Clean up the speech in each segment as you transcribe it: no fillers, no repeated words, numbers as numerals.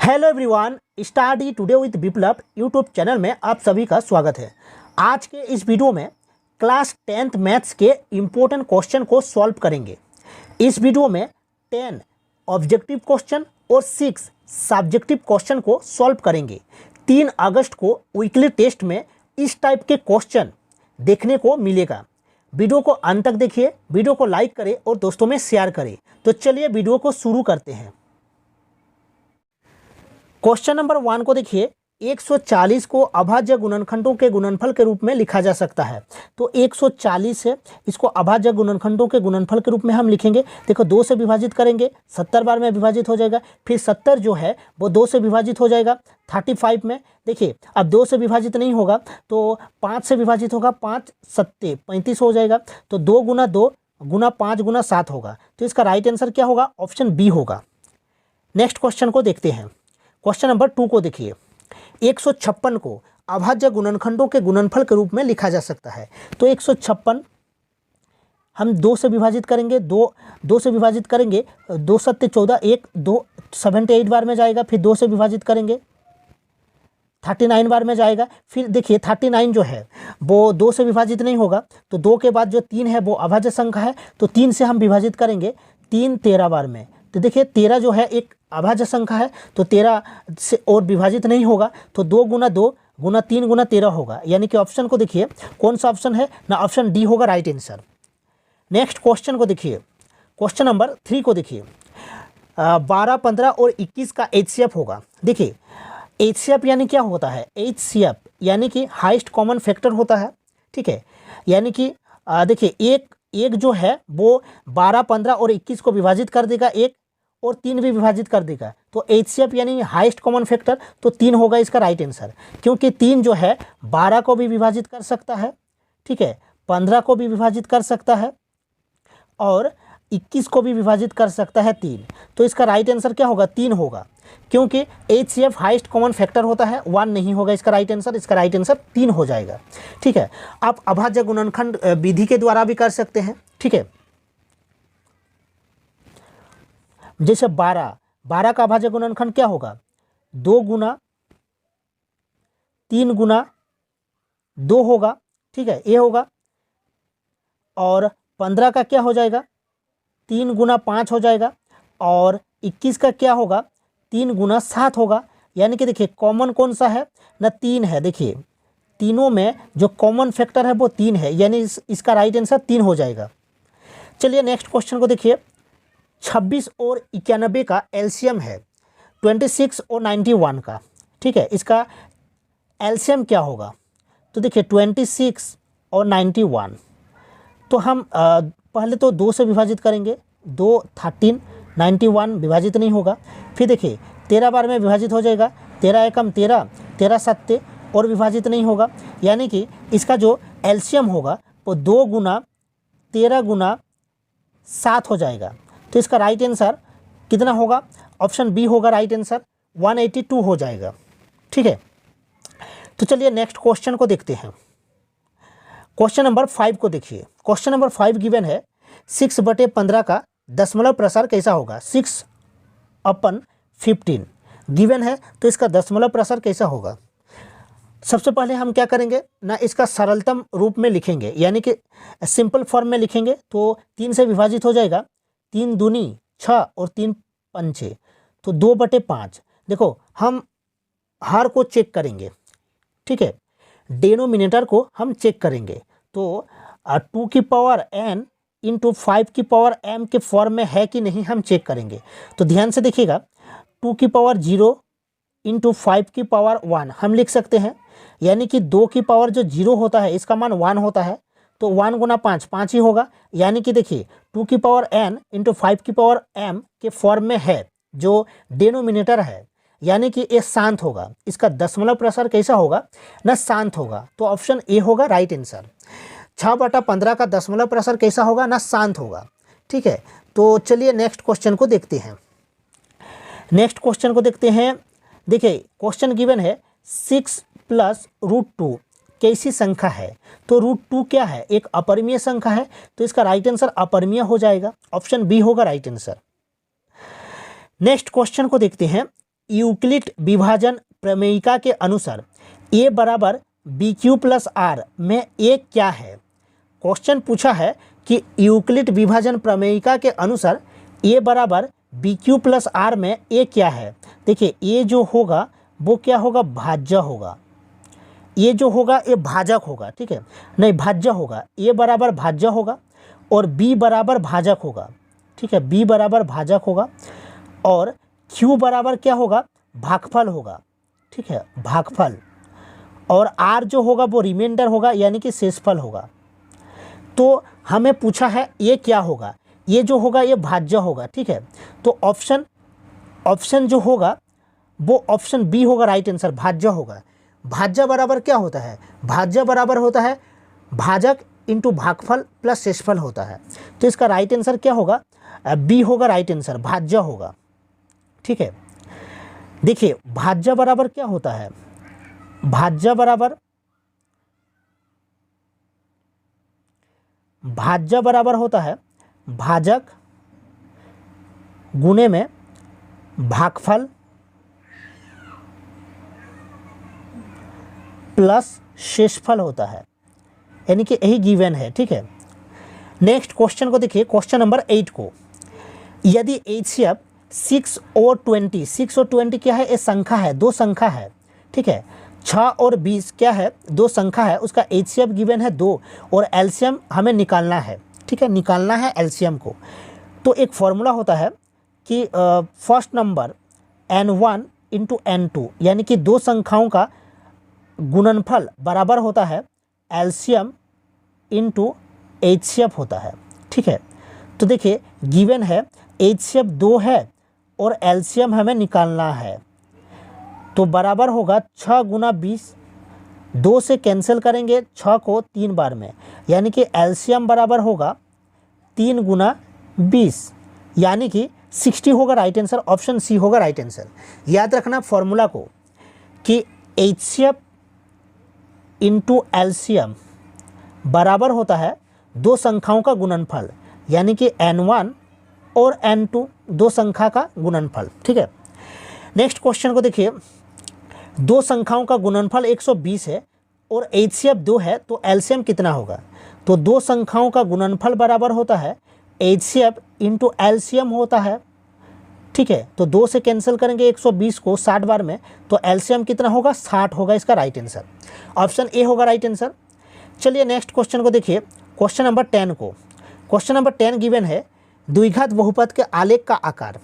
Hello everyone, study today with Viplav YouTube channel में आप सभी का स्वागत है। आज के इस वीडियो में क्लास 10th मैथ्स के इम्पोर्टेंट क्वेश्चन को सॉल्व करेंगे। इस वीडियो में 10 ऑब्जेक्टिव क्वेश्चन और 6 सब्जेक्टिव क्वेश्चन को सॉल्व करेंगे। 3 अगस्त को वीकली टेस्ट में इस टाइप के क्वेश्चन देखने को मिलेगा। वीडियो को अंत तक देखिए, वीडियो को लाइक करें और दोस्तों में शेयर करें। तो चलिए वीडियो को शुरू करते हैं। क्वेश्चन नंबर 1 को देखिए, 140 को अभाज्य गुणनखंडों के गुणनफल के रूप में लिखा जा सकता है। तो 140 है, इसको अभाज्य गुणनखंडों के गुणनफल के रूप में हम लिखेंगे। देखो 2 से विभाजित करेंगे, 70 बार में विभाजित हो जाएगा। फिर 70 जो है वो 2 से विभाजित हो जाएगा 35 में। देखिए अब 2 से विभाजित नहीं होगा तो 5 से विभाजित होगा, 5 सत्ते 35 हो जाएगा। तो 2 गुना 2 गुना 5 गुना 7 होगा। तो इसका राइट आंसर क्या होगा? ऑप्शन बी होगा। नेक्स्ट क्वेश्चन को देखते हैं। क्वेश्चन नंबर 2 को देखिए, 156 को अभाज्य गुणनखंडों के गुणनफल के रूप में लिखा जा सकता है। तो 156 हम 2 से विभाजित करेंगे, 2 से विभाजित करेंगे, 2 सत्ते 14, 1 2 78 बार में जाएगा। फिर 2 से विभाजित करेंगे 39 बार में जाएगा। फिर देखिए 39 जो है वो 2 से विभाजित नहीं होगा, तो 2 के बाद जो 3 है वो अभाज्य संख्या है। तो 3 से हम विभाजित करेंगे 3 13 बार में। तो देखिए 13 जो है एक अभाज्य संख्या है, तो 13 से और विभाजित नहीं होगा, तो 2 गुना 2 गुना 3 गुना 13 होगा। यानी कि ऑप्शन को देखिए कौन सा ऑप्शन है ना, ऑप्शन डी होगा राइट आंसर। नेक्स्ट क्वेश्चन को देखिए, क्वेश्चन नंबर 3 को देखिए, 12 15 और 21 का HCF होगा। देखिए HCF यानी क्या होता है? HCF यानी कि हाईएस्ट कॉमन फैक्टर होता है। ठीक है, यानी कि देखिए एक जो है वो 12 15 और 21 को विभाजित कर देगा, 1 और 3 भी विभाजित कर देगा। तो HCF यानी हाईएस्ट कॉमन फैक्टर, तो 3 होगा इसका राइट आंसर। क्योंकि 3 जो है 12 को भी विभाजित कर सकता है, ठीक है, 15 को भी विभाजित कर सकता है और 21 को भी विभाजित कर सकता है 3। तो इसका राइट आंसर क्या होगा? 3 होगा। क्योंकि HCF हाईएस्ट कॉमन फैक्टर होता है, 1 नहीं होगा इसका राइट आंसर। इसका राइट आंसर 3 हो जाएगा। ठीक है, आप अभाज्य गुणनखंड विधि के द्वारा भी कर सकते हैं। ठीक है, जैसे 12 का अभाज्य गुणनखंड क्या होगा? 2 गुना 3 गुना 2 होगा। ठीक है, ये होगा। और 15 का क्या हो जाएगा? 3 गुना 5 हो जाएगा। और 21 का क्या होगा? 3 गुना 7 होगा। यानी कि देखिए कॉमन कौन सा है ना? 3 है। देखिए तीनों में जो कॉमन फैक्टर है वो 3 है, यानी इसका राइट आंसर 3 हो जाएगा। चलिए नेक्स्ट क्वेश्चन को देखिए, 26 और 91 का एलसीएम है 26 और 91 का। ठीक है, इसका एलसीएम क्या होगा? तो देखिए 26 और 91, तो हम पहले तो 2 से विभाजित करेंगे, 2 13, 91 विभाजित नहीं होगा। फिर देखिए 13 बार में विभाजित हो जाएगा, 13 एकम 13, 13 सत्ते और विभाजित नहीं होगा। यानी कि इसका जो एलसीएम होगा वो 2 गुना 13 गुना 7 हो जाएगा। तो इसका राइट आंसर कितना होगा? ऑप्शन बी होगा राइट आंसर, 182 हो जाएगा। ठीक है, तो चलिए नेक्स्ट क्वेश्चन को देखते हैं। क्वेश्चन नंबर 5 को देखिए। क्वेश्चन नंबर 5 गिवन है, 6/15 का दशमलव प्रसार कैसा होगा? 6/15 गिवन है, तो इसका दशमलव प्रसार कैसा होगा? सबसे पहले हम क्या करेंगे ना, इसका सरलतम रूप में लिखेंगे, यानी कि सिंपल फॉर्म में लिखेंगे। तो 3 से विभाजित हो जाएगा, 3 दूनी 6 और 3 पंचे, तो 2/5। देखो हम हर को चेक करेंगे। ठीक है, डेनोमिनेटर को हम चेक करेंगे। तो 2 की पावर n इंटू 5 की पावर m के फॉर्म में है कि नहीं हम चेक करेंगे। तो ध्यान से देखिएगा, 2 की पावर 0 इंटू 5 की पावर 1 हम लिख सकते हैं। यानी कि 2 की पावर जो 0 होता है इसका मान 1 होता है, तो 1 गुना 5 5 ही होगा। यानी कि देखिए 2 की पावर n इंटू 5 की पावर m के फॉर्म में है जो डेनोमिनेटर है, यानी कि ये शांत होगा। इसका दशमलव प्रसार कैसा होगा ना? शांत होगा। तो ऑप्शन ए होगा राइट आंसर। 6/15 का दशमलव प्रसार कैसा होगा ना? शांत होगा। ठीक है, तो चलिए नेक्स्ट क्वेश्चन को देखते हैं। नेक्स्ट क्वेश्चन को देखते हैं। देखिए क्वेश्चन गिवन है 6 + √2 कैसी संख्या है? तो √2 क्या है? एक अपरिमेय संख्या है, तो इसका राइट आंसर अपरिमेय हो जाएगा। ऑप्शन बी होगा राइट आंसर। नेक्स्ट क्वेश्चन को देखते हैं। यूक्लिड विभाजन प्रमेयिका के अनुसार a बराबर बी क्यू प्लस आर में a क्या है। क्वेश्चन पूछा है कि यूक्लिड विभाजन प्रमेयिका के अनुसार a बराबर बी क्यू प्लस आर में a क्या है। देखिए a जो होगा वो क्या होगा, भाज्य होगा। ये जो होगा ये भाजक होगा, ठीक है, नहीं भाज्य होगा। a बराबर भाज्य होगा और b बराबर भाजक होगा, ठीक है, b बराबर भाजक होगा और q बराबर क्या होगा, भागफल होगा, ठीक है, भागफल। और r जो होगा वो रिमाइंडर होगा यानी कि शेषफल होगा। तो हमें पूछा है ये क्या होगा, ये जो होगा ये भाज्य होगा, ठीक है। तो ऑप्शन जो होगा वो ऑप्शन बी होगा, राइट आंसर भाज्य होगा। भाज्य बराबर क्या होता है, भाज्य बराबर होता है भाजक इंटू भागफल प्लस शेषफल होता है। तो इसका राइट आंसर क्या होगा, बी होगा, राइट आंसर भाज्य होगा, ठीक है। देखिए भाज्य बराबर क्या होता है, भाज्य बराबर होता है भाजक गुणे में भागफल प्लस शेषफल होता है, यानी कि यही गिवन है, ठीक है। नेक्स्ट क्वेश्चन को देखिए, क्वेश्चन नंबर 8 को। यदि HCF 6 और 20 क्या है, ये संख्या है, दो संख्या है, ठीक है। 6 और 20 क्या है, दो संख्या है, उसका HCF गिवन है 2 और LCM हमें निकालना है, ठीक है, निकालना है LCM को। तो एक फॉर्मूला होता है कि first number N1 into N2 यानी कि दो संख्याओं का गुणनफल बराबर होता है LCM इंटू HCF होता है, ठीक है। तो देखिए गिवन है HCF 2 है और LCM हमें निकालना है, तो बराबर होगा 6 गुना 20, 2 से कैंसिल करेंगे 6 को 3 बार में, यानी कि LCM बराबर होगा 3 गुना 20 यानी कि 60 होगा, राइट आंसर ऑप्शन सी होगा, राइट आंसर। याद रखना फॉर्मूला को कि HCF इंटू LCM बराबर होता है दो संख्याओं का गुणनफल, यानी कि N1 और N2 दो संख्या का गुणनफल, ठीक है। नेक्स्ट क्वेश्चन को देखिए, दो संख्याओं का गुणनफल 120 है और HCF 2 है, तो LCM कितना होगा। तो दो संख्याओं का गुणनफल बराबर होता है HCF इंटू LCM होता है, ठीक है। तो 2 से कैंसिल करेंगे 120 को 60 बार में, तो LCM कितना होगा, 60 होगा, इसका राइट आंसर ऑप्शन ए होगा, राइट आंसर। चलिए नेक्स्ट क्वेश्चन को देखिए, क्वेश्चन नंबर 10 को। क्वेश्चन नंबर 10 गिवन है द्विघात बहुपद के आलेख का आकार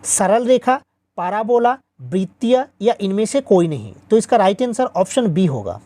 सरल रेखा, पाराबोला, वृत्तीय या इनमें से कोई नहीं। तो इसका राइट आंसर ऑप्शन बी होगा।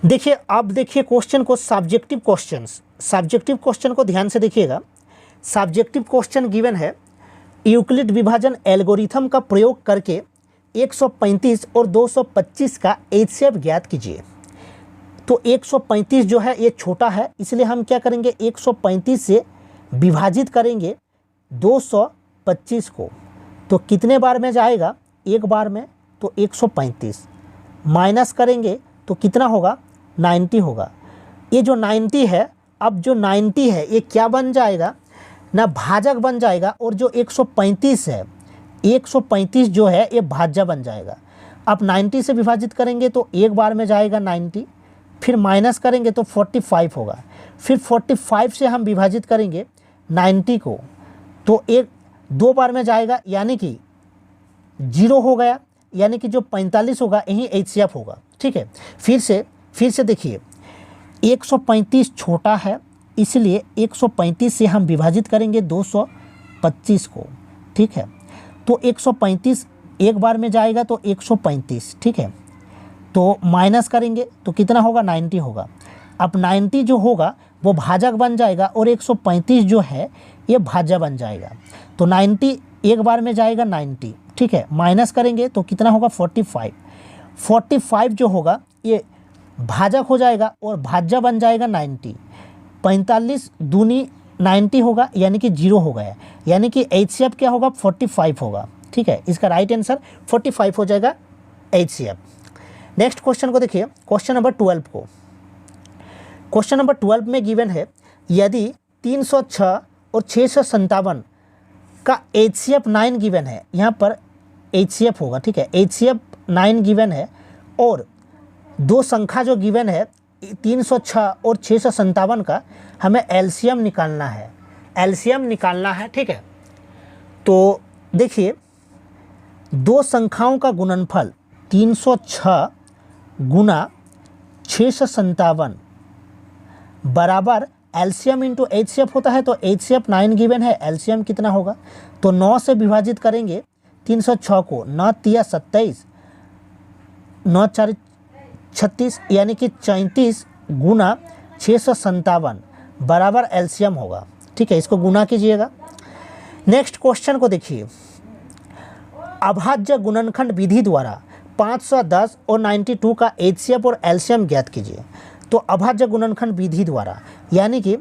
देखिए अब देखिए क्वेश्चन को, सब्जेक्टिव क्वेश्चन को ध्यान से देखिएगा। सब्जेक्टिव क्वेश्चन गिवन है यूक्लिड विभाजन एल्गोरिथम का प्रयोग करके 135 और 225 का HCF ज्ञात कीजिए। तो 135 जो है ये छोटा है, इसलिए हम क्या करेंगे, 135 से विभाजित करेंगे 225 को, तो कितने बार में जाएगा, एक बार में, तो 135 माइनस करेंगे तो कितना होगा, 90 होगा। ये जो 90 है, अब जो 90 है ये क्या बन जाएगा ना, भाजक बन जाएगा, और जो 135 है, 135 जो है ये भाज्य बन जाएगा। अब 90 से विभाजित करेंगे तो एक बार में जाएगा 90, फिर माइनस करेंगे तो 45 होगा, फिर 45 से हम विभाजित करेंगे 90 को, तो एक दो बार में जाएगा यानी कि 0 हो गया, यानी कि जो 45 होगा यही HCF होगा, ठीक है। फिर से देखिए 135 छोटा है, इसलिए 135 से हम विभाजित करेंगे 225 को, ठीक है। तो 135 एक बार में जाएगा तो 135, ठीक है। तो माइनस करेंगे तो कितना होगा, 90 होगा। अब 90 जो होगा वो भाजक बन जाएगा और 135 जो है ये भाज्य बन जाएगा। तो 90 एक बार में जाएगा 90, ठीक है, माइनस करेंगे तो कितना होगा, 45 जो होगा ये भाजक हो जाएगा और भाज्य बन जाएगा 90। 45 दूनी 90 होगा यानी कि 0 हो गया, यानी कि HCF क्या होगा, 45 होगा, ठीक है। इसका राइट आंसर 45 हो जाएगा HCF। नेक्स्ट क्वेश्चन को देखिए, क्वेश्चन नंबर 12 को। क्वेश्चन नंबर 12 में गिवन है यदि 306 और 657 का HCF 9 गिवन है, यहाँ पर HCF होगा, ठीक है। HCF 9 गिवन है और दो संख्या जो गिवन है 306 और 657 का हमें एलसीएम निकालना है, एलसीएम निकालना है, ठीक है। तो देखिए दो संख्याओं का गुणनफल 306 गुना 657 बराबर एलसीएम इंटू HCF होता है। तो HCF 9 गिवन है, एलसीएम कितना होगा, तो 9 से विभाजित करेंगे 306 को, 9 तिया 27, 9 4 36 यानी कि 34 गुना 657 बराबर एलसीएम होगा, ठीक है। इसको गुना कीजिएगा। नेक्स्ट क्वेश्चन को देखिए, अभाज्य गुणनखंड विधि द्वारा 510 और 92 का HCF और एलसीएम ज्ञात कीजिए। तो अभाज्य गुणनखंड विधि द्वारा यानी कि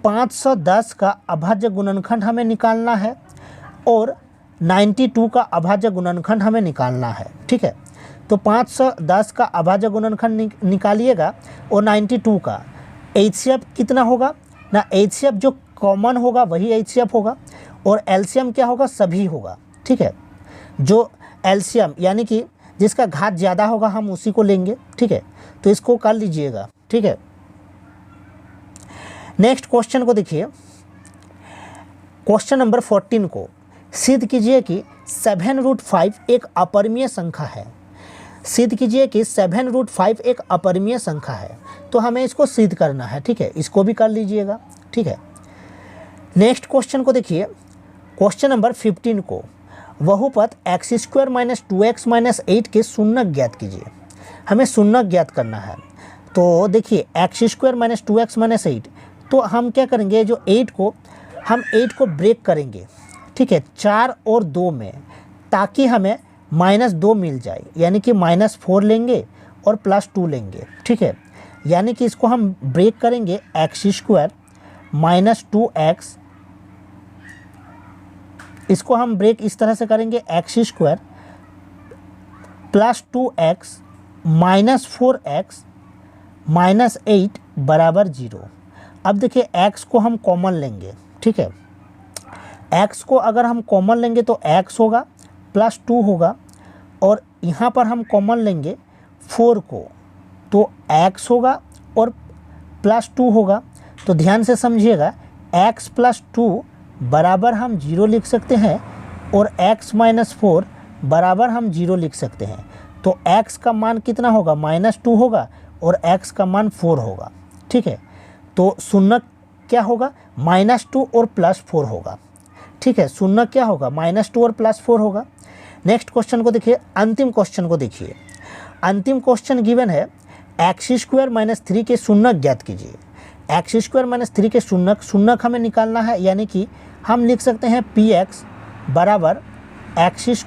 510 का अभाज्य गुणनखंड हमें निकालना है और 92 का अभाज्य गुणनखंड हमें निकालना है, ठीक है। तो 510 का अभाज्य गुणनखंड निकालिएगा और 92 का HCF कितना होगा ना, HCF जो कॉमन होगा वही HCF होगा और एलसीएम क्या होगा, सभी होगा, ठीक है। जो एलसीएम यानी कि जिसका घात ज़्यादा होगा हम उसी को लेंगे, ठीक है। तो इसको कर लीजिएगा, ठीक है। नेक्स्ट क्वेश्चन को देखिए, क्वेश्चन नंबर 14 को सिद्ध कीजिए कि 7√5 एक अपरिमेय संख्या है। सिद्ध कीजिए कि 7√5 एक अपरिमेय संख्या है। तो हमें इसको सिद्ध करना है, ठीक है। इसको भी कर लीजिएगा, ठीक है। नेक्स्ट क्वेश्चन को देखिए, क्वेश्चन नंबर 15 को बहुपद x² - 2x - 8 के शून्यक ज्ञात कीजिए। हमें शून्यक ज्ञात करना है। तो देखिए x² - 2x - 8, तो हम क्या करेंगे, जो 8 को ब्रेक करेंगे, ठीक है, 4 और 2 में, ताकि हमें -2 मिल जाए, यानी कि -4 लेंगे और +2 लेंगे, ठीक है। यानी कि इसको हम ब्रेक करेंगे x² - 2x, इसको हम ब्रेक इस तरह से करेंगे x² + 2x - 4x - 8 बराबर 0। अब देखिए x को हम कॉमन लेंगे, ठीक है। x को अगर हम कॉमन लेंगे तो x होगा +2 होगा और यहाँ पर हम कॉमन लेंगे 4 को, तो x होगा और +2 होगा। तो ध्यान से समझिएगा, x + 2 बराबर हम 0 लिख सकते हैं और x - 4 बराबर हम 0 लिख सकते हैं। तो x का मान कितना होगा, -2 होगा और x का मान 4 होगा, ठीक है। तो शून्यक क्या होगा, -2 और +4 होगा, ठीक है। शून्यक क्या होगा, -2 और +4 होगा। नेक्स्ट क्वेश्चन को देखिए, अंतिम क्वेश्चन को देखिए। अंतिम क्वेश्चन गिवन है x² - 3 के शून्यक ज्ञात कीजिए। x² - 3 के शून्यक हमें निकालना है, यानी कि हम लिख सकते हैं px बराबर x² -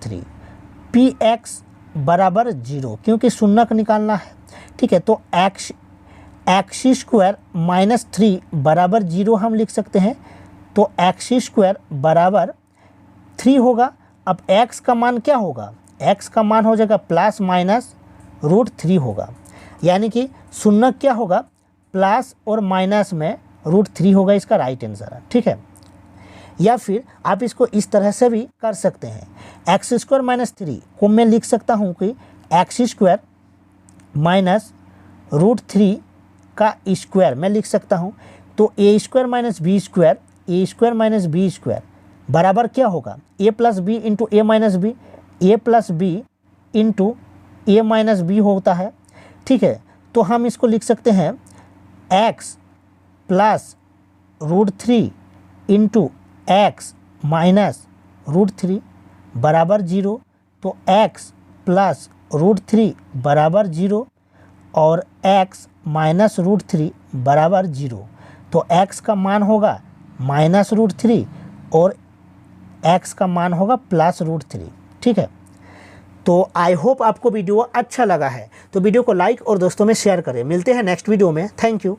3, px बराबर 0, क्योंकि शून्यक निकालना है, ठीक है। तो x² - 3 बराबर 0 हम लिख सकते हैं। तो x² बराबर 3 होगा। अब x का मान क्या होगा, x का मान हो जाएगा ±√3 होगा, यानी कि शून्यक क्या होगा, प्लस और माइनस में √3 होगा, इसका राइट आंसर है, ठीक है। या फिर आप इसको इस तरह से भी कर सकते हैं, x² - 3 को मैं लिख सकता हूँ कि x² - √3 का स्क्वायर मैं लिख सकता हूँ। तो a² - b² बराबर क्या होगा, a + b into a - b, a + b into a - b होता है, ठीक है। तो हम इसको लिख सकते हैं x + √3 इंटू x - √3 बराबर 0। तो x + √3 बराबर 0 और x - √3 बराबर 0। तो x का मान होगा -√3 और x का मान होगा +√3, ठीक है। तो आई होप आपको वीडियो अच्छा लगा है, तो वीडियो को लाइक और दोस्तों में शेयर करें। मिलते हैं नेक्स्ट वीडियो में। Thank you.